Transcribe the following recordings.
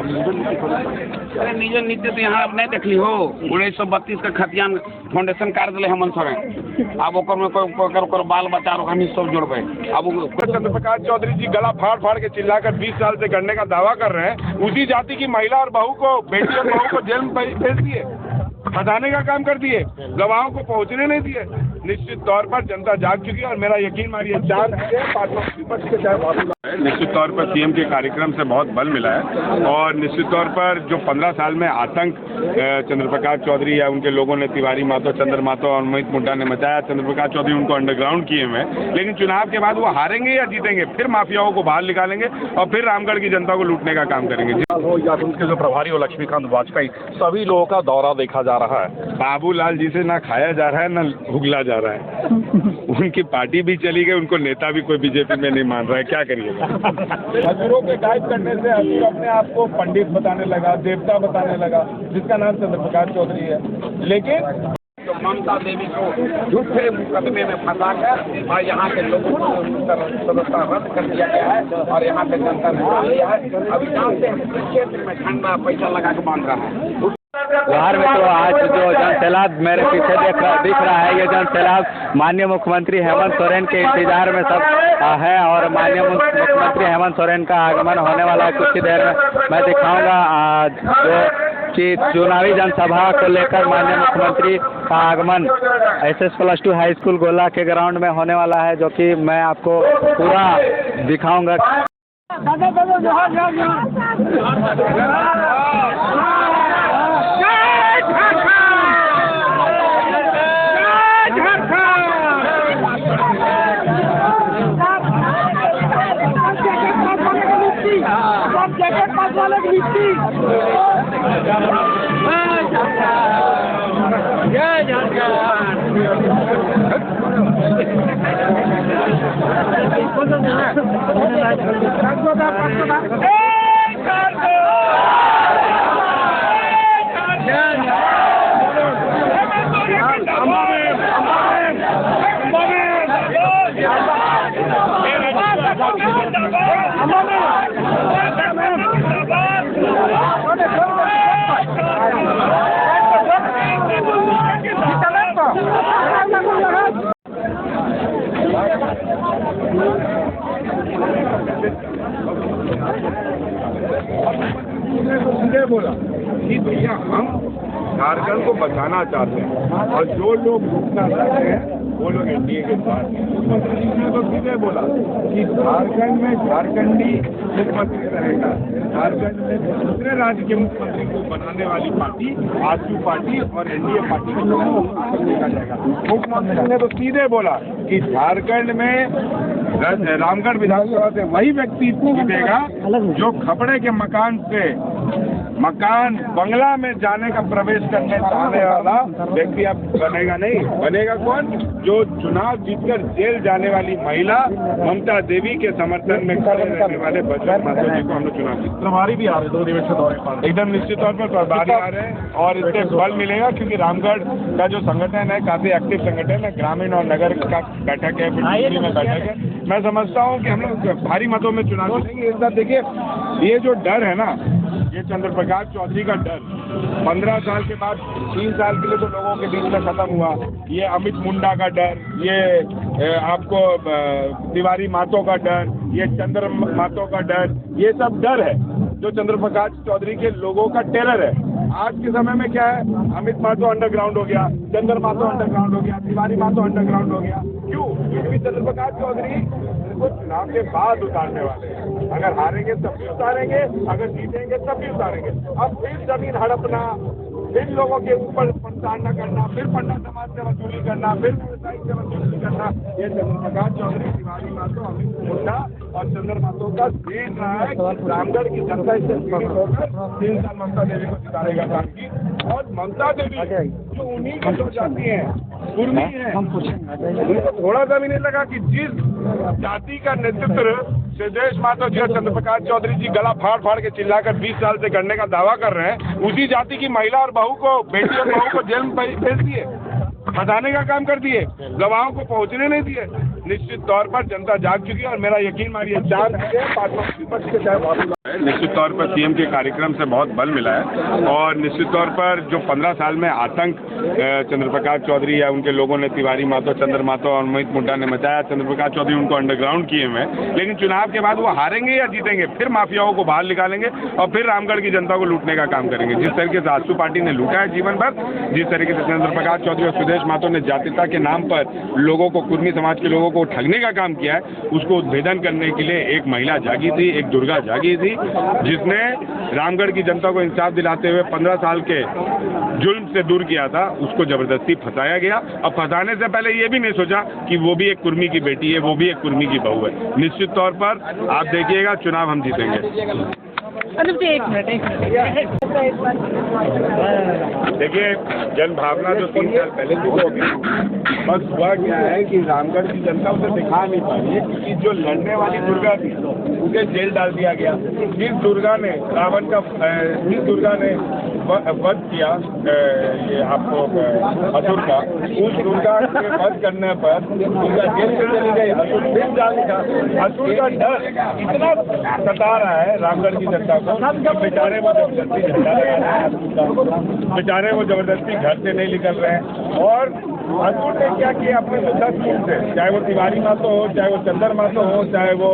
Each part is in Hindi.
अरे निज नीति तो यहाँ नहीं देखली हो 1932 का खतियान फाउंडेशन कार्यालय हमन सर अब ओकर में कोई बाल बच्चा हम सब जोड़बे। अब चंद्र प्रकाश चौधरी जी गला फाड़ फाड़ के चिल्लाकर 20 साल से करने का दावा कर रहे हैं। उसी जाति की महिला और बहू को, बेटी और बहू को जेल में भेज दिए, फंसाने का काम कर दिए, गवाहों को पहुंचने नहीं दिए। निश्चित तौर पर जनता जाग चुकी है और मेरा यकीन मानिए निश्चित तौर पर सीएम के कार्यक्रम से बहुत बल मिला है और निश्चित तौर पर जो 15 साल में आतंक चंद्र प्रकाश चौधरी या उनके लोगों ने तिवारी महतो, चंद्र महतो और अमित मुंडा ने मचाया, चंद्र प्रकाश चौधरी उनको अंडरग्राउंड किए हुए हैं। लेकिन चुनाव के बाद वो हारेंगे या जीतेंगे, फिर माफियाओं को बाहर निकालेंगे और फिर रामगढ़ की जनता को लूटने का काम करेंगे। या उनके जो प्रभारी हो लक्ष्मीकांत वाजपेयी, सभी लोगों का दौरा देखा जा रहा है। बाबूलाल जी से ना खाया जा रहा है ना उगला जा रहा है। उनकी पार्टी भी चली गई, उनको नेता भी कोई बीजेपी में नहीं मान रहा है, क्या करिए। हजूरों के गायब करने से हजूर अपने आप को पंडित बताने लगा, देवता बताने लगा, जिसका नाम चंद्र प्रकाश चौधरी है। लेकिन तो ममता देवी को झूठे मुकदमे में फंसाकर और यहाँ के लोगों को सदस्यता रद्द कर दिया गया है और यहाँ पे जनता ने मान लिया है। अभी जानते हैं क्षेत्र में ठंडा पैसा लगा के बांध रहा है। बिहार में तो आज जो जनसैलाब मेरे पीछे दिख रहा है, ये जनसैलाब माननीय मुख्यमंत्री हेमंत सोरेन के इंतजार में सब है और माननीय मुख्यमंत्री हेमंत सोरेन का आगमन होने वाला है। कुछ ही देर में मैं दिखाऊंगा जो कि चुनावी जनसभा को लेकर माननीय मुख्यमंत्री का आगमन SS+2 हाई स्कूल गोला के ग्राउंड में होने वाला है, जो कि मैं आपको पूरा दिखाऊंगा। बोला कि भैया हम झारखंड को बचाना चाहते हैं और जो लोग रुकना चाहते हैं वो लोग एनडीए के साथ हैं। मुख्यमंत्री जी ने तो सीधे बोला कि झारखंड में झारखंडी मुख्यमंत्री रहेगा, झारखंड में दूसरे राज्य के मुख्यमंत्री को बनाने वाली पार्टी आजसू पार्टी और एनडीए पार्टी को देखा जाएगा। मुख्यमंत्री ने तो सीधे बोला कि झारखंड में रामगढ़ विधानसभा से वही व्यक्ति जीतेगा जो खपड़े के मकान से बंगला में जाने का प्रवेश करने चाहने वाला व्यक्ति अब बनेगा नहीं। बनेगा कौन? जो चुनाव जीतकर जेल जाने वाली महिला ममता देवी के समर्थन में खड़े रहने वाले बजरंग महतो जी को हम लोग चुनाव जीत। प्रभारी भी आ रहे 2 दिवसीय दौरे पर, एकदम निश्चित तौर पर प्रभारी आ रहे हैं और इससे बल मिलेगा क्योंकि रामगढ़ का जो संगठन है काफी एक्टिव संगठन है। ग्रामीण और नगर का बैठक है, फिर में बैठक है। मैं समझता हूँ कि हम लोग भारी मतों में चुनाव जीतेंगे। इस बार देखिए ये जो डर है ना, ये चंद्र प्रकाश चौधरी का डर 15 साल के बाद 3 साल के लिए तो लोगों के बीच में खत्म हुआ। ये अमित मुंडा का डर, ये आपको तिवारी महतो का डर, ये चंद्र महतो का डर, ये सब डर है जो चंद्र प्रकाश चौधरी के लोगों का टेरर है। आज के समय में क्या है, अमित महतो अंडरग्राउंड हो गया, चंद्र महतो अंडरग्राउंड हो गया, तिवारी महतो अंडरग्राउंड हो गया। क्यों? क्योंकि चंद्र प्रकाश चौधरी को चुनाव के बाद उतारने वाले हैं। अगर हारेंगे तब भी उतारेंगे, अगर जीतेंगे तब भी उतारेंगे। अब फिर जमीन हड़पना, फिर लोगों के ऊपर प्रताड़ना करना, फिर पंडित समाज से वसूली करना, फिर व्यवसायिक से वसूली करना, ये चंद्र प्रकाश चौधरी, तिवारी महतो, अमित मुंडा और चंद्र महतो का देख रहा है कि रामगढ़ की जनता इससे पीड़ित होकर 3 साल ममता देवी को जितानेगा काम की। और ममता देवी जो उन्हीं की जो जाती है कुर्मी है, उनको थोड़ा सा भी नहीं लगा कि जिस जाति का नेतृत्व सिद्धेश महतो जी और चंद्र प्रकाश चौधरी जी गला फाड़ फाड़ के चिल्लाकर 20 साल से करने का दावा कर रहे हैं, उसी जाति की महिला और बहू को, बेटी और बहू को जेल में भेज दिए, फंसाने का काम कर दिए, गवाहों को पहुंचने नहीं दिए। निश्चित तौर पर जनता जाग चुकी है और मेरा यकीन मानिए 4 विपक्ष के चाहे निश्चित तौर पर सीएम के कार्यक्रम से बहुत बल मिला है और निश्चित तौर पर जो 15 साल में आतंक चंद्रप्रकाश चौधरी या उनके लोगों ने तिवारी महतो, चंद्र महतो और अमित मुंडा ने मचाया, चंद्रप्रकाश चौधरी उनको अंडरग्राउंड किए हुए हैं, लेकिन चुनाव के बाद वो हारेंगे या जीतेंगे, फिर माफियाओं को बाहर निकालेंगे और फिर रामगढ़ की जनता को लूटने का काम करेंगे। जिस तरीके से आजसू पार्टी ने लूटा है जीवन भर, जिस तरीके से चंद्रप्रकाश चौधरी और सुदेश महतो ने जातीयता के नाम पर लोगों को, कुर्मी समाज के लोगों को ठगने का काम किया है, उसको उद्भेदन करने के लिए एक महिला जागी थी, एक दुर्गा जागी थी, जिसने रामगढ़ की जनता को इंसाफ दिलाते हुए 15 साल के जुल्म से दूर किया था, उसको जबरदस्ती फंसाया गया। अब फंसाने से पहले ये भी नहीं सोचा कि वो भी एक कुर्मी की बेटी है, वो भी एक कुर्मी की बहू है। निश्चित तौर पर आप देखिएगा चुनाव हम जीतेंगे। देखिए, जन भावना जो 3 साल पहले शुरू हो गई, बस हुआ क्या है कि रामगढ़ की जनता उसे दिखा नहीं पा रही है, क्योंकि जो लड़ने वाली दुर्गा थी उसे जेल डाल दिया गया। जिस दुर्गा ने जिस दुर्गा ने वध किया ये आपको असुर का, उस दुर्गा के वध करने पर दुर्गा जेल में चली गई, असुर फिर डाल दिया। असुर का डर इतना सता रहा है रामगढ़ की जनता को, बेचारे वो जबरदस्ती झंडा लगा रहे हैं, बेचारे वो जबरदस्ती घर से नहीं निकल रहे हैं। और असुर ने क्या किया अपने तो 10 फुट से, चाहे वो तिवारी महतो हो, चाहे वो चंद्र महतो हो, चाहे वो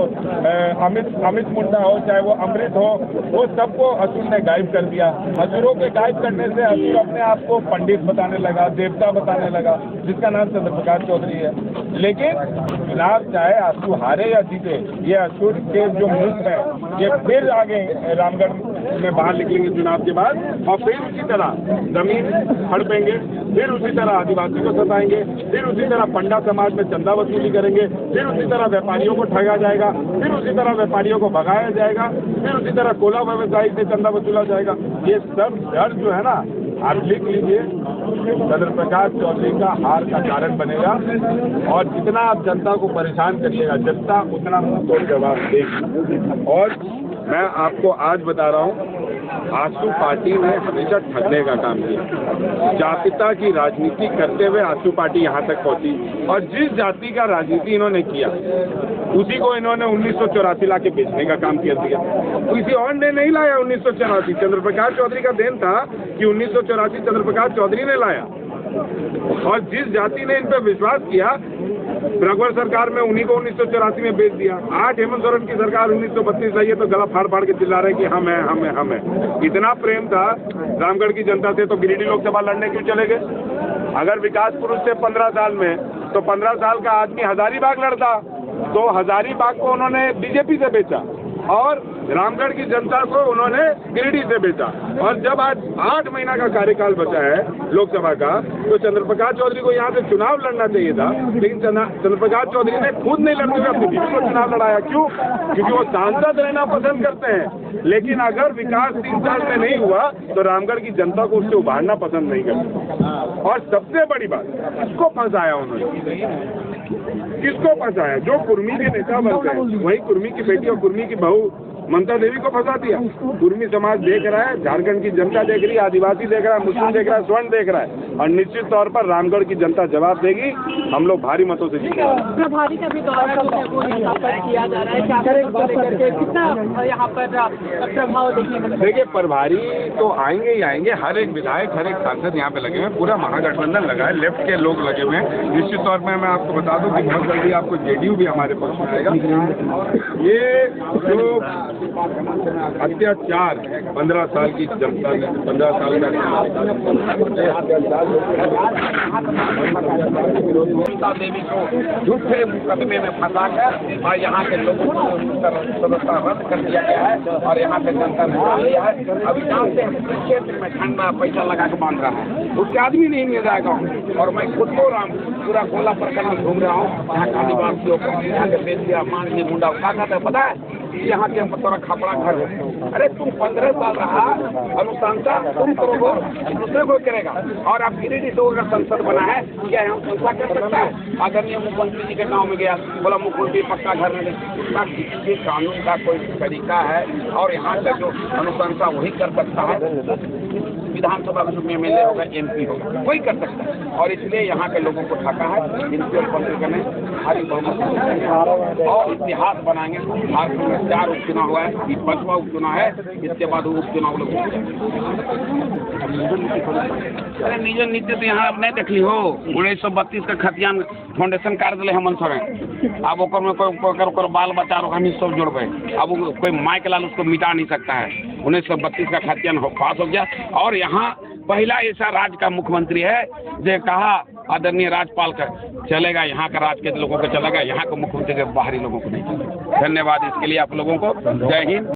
अमित मुंडा हो, चाहे वो अमृत हो, वो सबको असुर ने गायब कर दिया। असुरों के गायब करने से असुर अपने आप को पंडित बताने लगा, देवता बताने लगा, जिसका नाम चंद्रप्रकाश चौधरी है। लेकिन चुनाव चाहे असुर हारे या जीते, ये असुर के जो मुख है ये फिर आगे रामगढ़ में बाहर निकलेंगे चुनाव के बाद, और फिर उसी तरह जमीन हड़पेंगे, फिर उसी तरह आदिवासी को सताएंगे, फिर उसी तरह पंडा समाज में चंदा वसूली करेंगे, फिर उसी तरह व्यापारियों को ठगा जाएगा, फिर उसी तरह व्यापारियों को भगाया जाएगा, फिर उसी तरह कोला व्यवसायी से चंदा वसूला जाएगा। ये सब डर जो है ना, आप लिख लीजिए, चंद्रप्रकाश चौधरी का हार का कारण बनेगा। और जितना आप जनता को परेशान करिएगा, जनता उतना मुंह तोड़ जवाब देगी। और मैं आपको आज बता रहा हूँ, आजसू पार्टी ने हमेशा ठगने का काम किया, जातीयता की राजनीति करते हुए आजसू पार्टी यहाँ तक पहुंची। और जिस जाति का राजनीति इन्होंने किया, उसी को इन्होंने 1984 ला के बेचने का काम किया। किसी और ने नहीं लाया 1984, चंद्रप्रकाश चौधरी का देन था कि 1984 चंद्रप्रकाश चौधरी ने लाया। और जिस जाति ने इन पर विश्वास किया, रघुवर सरकार में उन्हीं को 1984 में बेच दिया। आज हेमंत सोरेन की सरकार 1932 आई है तो गला फाड़ फाड़ के चिल्ला रहे कि हम हैं। इतना प्रेम था रामगढ़ की जनता से तो गिरिडीह लोकसभा लड़ने क्यों चले गए? अगर विकास पुरुष से 15 साल में, तो 15 साल का आदमी हजारीबाग लड़ता, तो हजारीबाग को उन्होंने बीजेपी से बेचा और रामगढ़ की जनता को उन्होंने गिरिडीह से बेचा। और जब आज 8 महीना का कार्यकाल बचा है लोकसभा का, तो चंद्रप्रकाश चौधरी को यहाँ से चुनाव लड़ना चाहिए था, लेकिन चंद्रप्रकाश चौधरी ने खुद नहीं लड़ते हुए अपनी बीवी को चुनाव लड़ाया। क्यों? क्योंकि वो सांसद रहना पसंद करते हैं, लेकिन अगर विकास 3 साल में नहीं हुआ तो रामगढ़ की जनता को उससे उभारना पसंद नहीं करती। और सबसे बड़ी बात, किसको फंसाया उन्होंने? किसको फंसाया? जो कुर्मी के नेता बनते हैं, वही कुर्मी की बेटी और कुर्मी की बहू ममता देवी को फंसा दिया। कुर्मी समाज देख रहा है, झारखंड की जनता देख रही है, आदिवासी देख रहा है, मुस्लिम देख रहा है, स्वर्ण देख रहा है। और निश्चित तौर पर रामगढ़ की जनता जवाब देगी, हम लोग भारी मतों से जीतेंगे। प्रभारी का भी दौरा जो है वो यहाँ पर किया जा रहा है, कितना यहाँ पर प्रभाव देखने को? देखिए, प्रभारी तो आएंगे ही आएंगे, हर एक विधायक, हर एक सांसद यहाँ पे लगे हुए हैं, पूरा महागठबंधन लगा है, लेफ्ट के लोग लगे हुए हैं। निश्चित तौर पर मैं आपको बता दूं कि बहुत जल्दी आपको जेडीयू भी हमारे पक्ष में आएगा। ये जो अत्याचार 15 साल की जनता ने, 15 साल का ममता देवी को झूठे मुकदमे में फंसाकर और यहाँ के लोगों को सदस्यता रद्द कर दिया गया है और यहाँ पे जनता ने मान लिया है। अभी जानते हैं इस क्षेत्र में ठंडा पैसा लगा के बांध रहा है, उसके आदमी नहीं मिल जाएगा। और मैं खुद को पूरा गोला प्रकरण घूम रहा हूँ, यहाँ आदिवासियों को यहाँ के बेटिया माननीय मुंडा उठा था, पता है यहाँ के तोरा खपड़ा घर है। अरे तुम 15 साल रहा अनुशंसा तुम करोगे, दूसरे को करेगा। और आप गिरिडीह से अगर संसद बना है, क्या हम संसा कर सकता है? आदरणीय मुख्यमंत्री जी के गाँव में गया, बोला मुख्यमंत्री पक्का घर में किसी कानून का कोई तरीका है और यहाँ का जो अनुशंसा वही कर सकता है। विधानसभा में एमएलए होगा, एमपी होगा, वही कर सकता है। और इसलिए यहाँ के लोगों को ठाका है, म्यूनसिपल पब्लिक ने भारी बहुमत और इतिहास बनाएंगे। भारत में 4 उपचुनाव हुआ है, ये 5वां उपचुनाव है, इसके बाद उपचुनाव लोग। अरे निज नीति तो यहाँ आप नहीं देख ली हो। 1932 का खतियान फाउंडेशन कार्य दिले हेमंत सोरेन। अब ओकर में कोई बाल बच्चा हम सब जोड़बे। अब कोई माइक लाल उसको मिटा नहीं सकता है। 1932 का खतियान पास हो गया और यहाँ पहला ऐसा राज्य का मुख्यमंत्री है जो कहा आदरणीय राज्यपाल का चलेगा, यहाँ का राज्य के लोगों को चलेगा, यहाँ के मुख्यमंत्री के बाहरी लोगों को नहीं चलेगा। धन्यवाद इसके लिए आप लोगों को। जय हिंद।